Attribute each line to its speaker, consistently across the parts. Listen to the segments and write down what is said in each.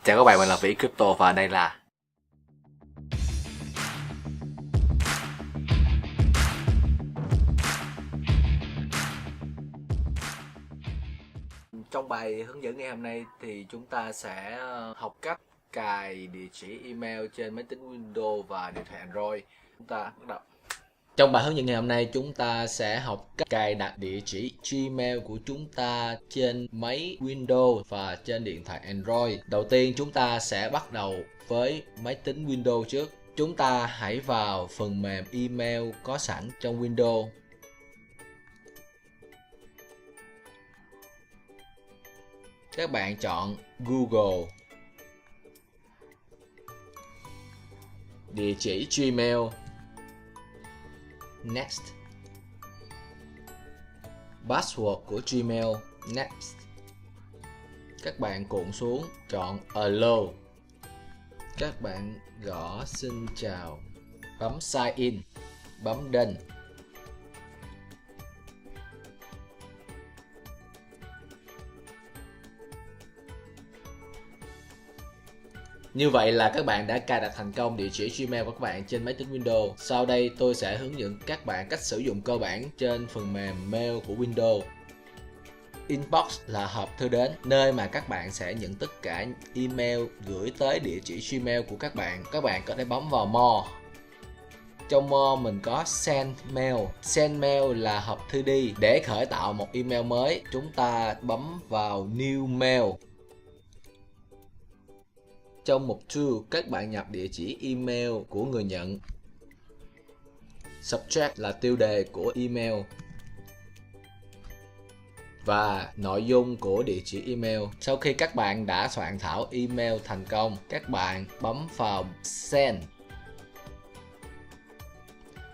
Speaker 1: Chào các bạn, mình là Vĩ Crypto và đây là trong bài hướng dẫn ngày hôm nay thì chúng ta sẽ học cách cài địa chỉ email trên máy tính Windows và điện thoại Android. Chúng ta bắt đầu. Trong bài hướng dẫn ngày hôm nay chúng ta sẽ học cách cài đặt địa chỉ Gmail của chúng ta trên máy Windows và trên điện thoại Android. Đầu tiên chúng ta sẽ bắt đầu với máy tính Windows trước. Chúng ta hãy vào phần mềm email có sẵn trong Windows. Các bạn chọn Google, địa chỉ Gmail, Next, password của Gmail, Next. Các bạn cuộn xuống, chọn Allow. Các bạn gõ xin chào, bấm Sign In, bấm Done. Như vậy là các bạn đã cài đặt thành công địa chỉ Gmail của các bạn trên máy tính Windows. Sau đây tôi sẽ hướng dẫn các bạn cách sử dụng cơ bản trên phần mềm mail của Windows. Inbox là hộp thư đến, nơi mà các bạn sẽ nhận tất cả email gửi tới địa chỉ Gmail của các bạn. Các bạn có thể bấm vào More. Trong More mình có Send Mail. Send Mail là hộp thư đi. Để khởi tạo một email mới, chúng ta bấm vào New Mail. Trong mục To, các bạn nhập địa chỉ email của người nhận. Subject là tiêu đề của email và nội dung của địa chỉ email. Sau khi các bạn đã soạn thảo email thành công, các bạn bấm vào Send.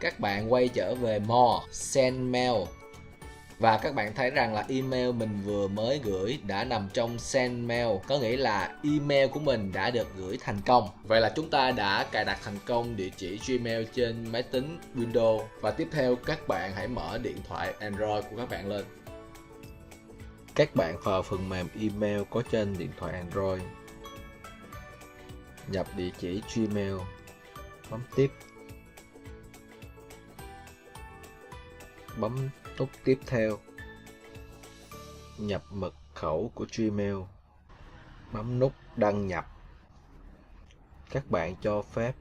Speaker 1: Các bạn quay trở về More, Send Mail. Và các bạn thấy rằng là email mình vừa mới gửi đã nằm trong Send Mail, có nghĩa là email của mình đã được gửi thành công. Vậy là chúng ta đã cài đặt thành công địa chỉ Gmail trên máy tính Windows. Và tiếp theo các bạn hãy mở điện thoại Android của các bạn lên. Các bạn vào phần mềm email có trên điện thoại Android. Nhập địa chỉ Gmail, bấm tiếp. Bấm nút tiếp theo. Nhập mật khẩu của Gmail. Bấm nút đăng nhập. Các bạn cho phép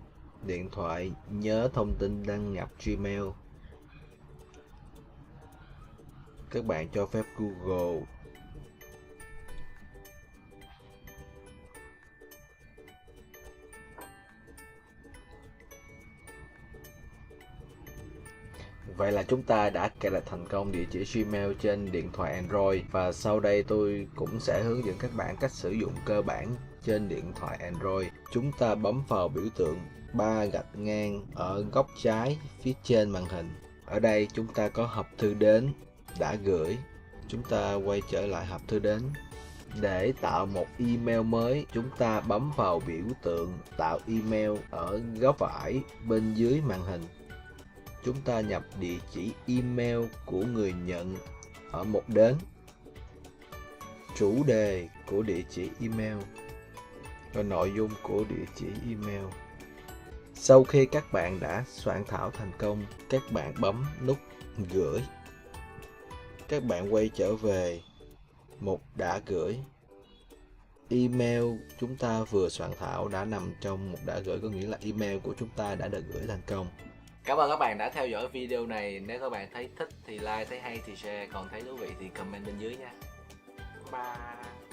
Speaker 1: điện thoại nhớ thông tin đăng nhập Gmail. Các bạn cho phép Google. Vậy là chúng ta đã cài đặt thành công địa chỉ Gmail trên điện thoại Android. Và sau đây tôi cũng sẽ hướng dẫn các bạn cách sử dụng cơ bản trên điện thoại Android. Chúng ta bấm vào biểu tượng 3 gạch ngang ở góc trái phía trên màn hình. Ở đây chúng ta có hộp thư đến, đã gửi. Chúng ta quay trở lại hộp thư đến. Để tạo một email mới, chúng ta bấm vào biểu tượng tạo email ở góc phải bên dưới màn hình. Chúng ta nhập địa chỉ email của người nhận ở mục đến, chủ đề của địa chỉ email và nội dung của địa chỉ email. Sau khi các bạn đã soạn thảo thành công, các bạn bấm nút gửi. Các bạn quay trở về mục đã gửi. Email chúng ta vừa soạn thảo đã nằm trong mục đã gửi, có nghĩa là email của chúng ta đã được gửi thành công. Cảm ơn các bạn đã theo dõi video này. Nếu các bạn thấy thích thì like, thấy hay thì share, còn thấy thú vị thì comment bên dưới nha. Bye.